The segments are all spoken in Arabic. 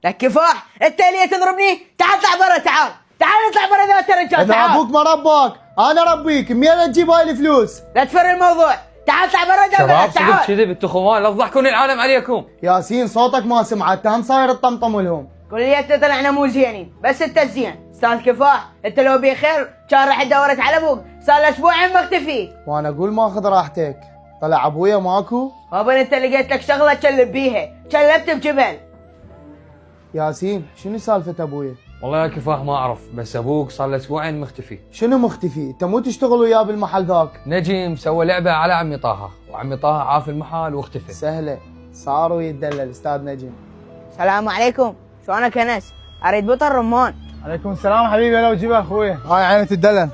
لك كفاح، انت اللي تضربني؟ تعال اطلع برا، تعال اطلع برا ذا الرجال. اذا تعال. ابوك ما رباك انا اربيك. منين تجيب هاي الفلوس؟ لا تفر الموضوع، تعال اطلع برا شباب تعال. صدق كذب، انتم خوان لا تضحكون العالم عليكم. ياسين صوتك ما سمعت، هم صاير تطمطم لهم. كليتنا طلعنا مو زينين، بس انت الزين. استاذ كفاح، انت لو بخير كان راح دورت على ابوك، صار له اسبوعين مختفي. وانا اقول ماخذ راحتك، طلع ابويا ماكو. بابا انت لقيت لك شغله تشلب بيها، شلبت بجبل. ياسين شنو سالفه ابويا؟ والله يا كفاح ما اعرف، بس ابوك صار له اسبوعين مختفي. شنو مختفي؟ انت مو تشتغل وياه بالمحل ذاك؟ نجم سوى لعبه على عمي طه، وعمي طه عاف المحل واختفى. سهله، صار ويتدلل استاذ نجم. السلام عليكم، شلونك انس؟ اريد بطل رمان. عليكم السلام حبيبي، لو جيبه اخويا. هاي عينة الدلن.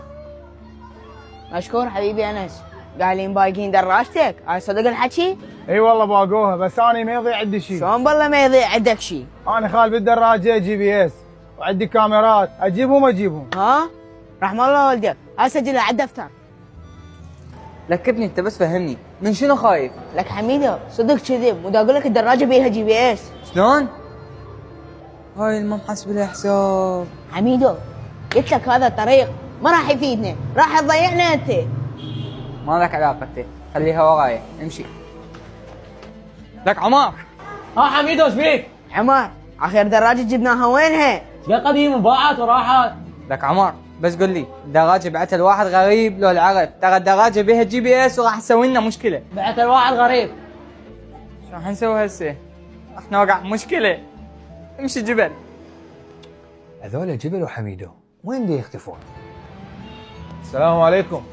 مشكور حبيبي انس. قايلين بايقين دراجتك، هاي صدق الحكي؟ اي والله باقوها، بس انا ما يضيع عندي شيء. شلون بالله ما يضيع عندك شيء؟ انا خال بالدراجه جي بي اس، وعندي كاميرات، اجيبهم اجيبهم. ها؟ رحم الله والديك، هاي سجلها على الدفتر. لك ابني انت بس فهمني، من شنو خايف؟ لك حميده صدق كذب، مو دا اقول لك الدراجه بيها جي بي اس. شلون؟ هاي ما محسب لها حساب. حميدو قلت لك هذا الطريق ما راح يفيدنا، راح تضيعنا انت. ما لك علاقة انت، خليها وراي، امشي. لك عمار. ها حميدو ايش فيك؟ عمار اخر دراجه جبناها وينها؟ يا قديم باعت وراحت. لك عمار بس قل لي، الدراجة بعتها لواحد غريب لو العرف، ترى الدراجة بيها جي بي اس وراح تسوي لنا مشكلة. بعت الواحد غريب. شو راح نسوي هسه؟ راح نوقع مشكلة. امشي جبل. هذول جبل وحميدو وين دي يختفون؟ السلام عليكم.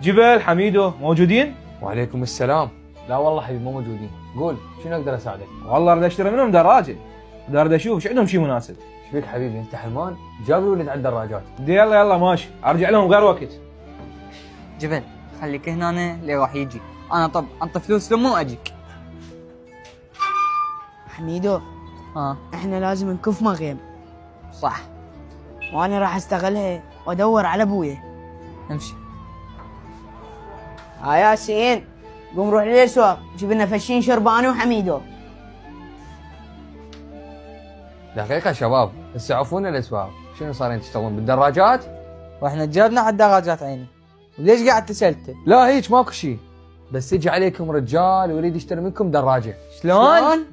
جبل حميدو موجودين؟ وعليكم السلام. لا والله حبيبي مو موجودين. قول شنو اقدر اساعدك؟ والله اريد اشتري منهم دراجه، اريد اشوف ايش عندهم شيء مناسب. ايش فيك حبيبي انت حلمان؟ جاب الولد على الدراجات. يلا يلا ماشي، ارجع لهم غير وقت. جبل خليك هنا اللي راح يجي، انا طب انطي فلوس لامه واجيك. حميدو ها احنا لازم نكف مغيب، صح. وانا راح استغلها وادور على ابويا. امشي. ها ياسين قوم روح للاسواق جيب لنا فشين شرباني وحميدو. دقيقة شباب، هسه عفونا الاسواق، شنو صارين تشتغلون بالدراجات؟ واحنا جابنا على الدراجات عيني، وليش قاعد تسألته؟ لا هيك ماكو شيء، بس يجي عليكم رجال ويريد يشتري منكم دراجة. شلون؟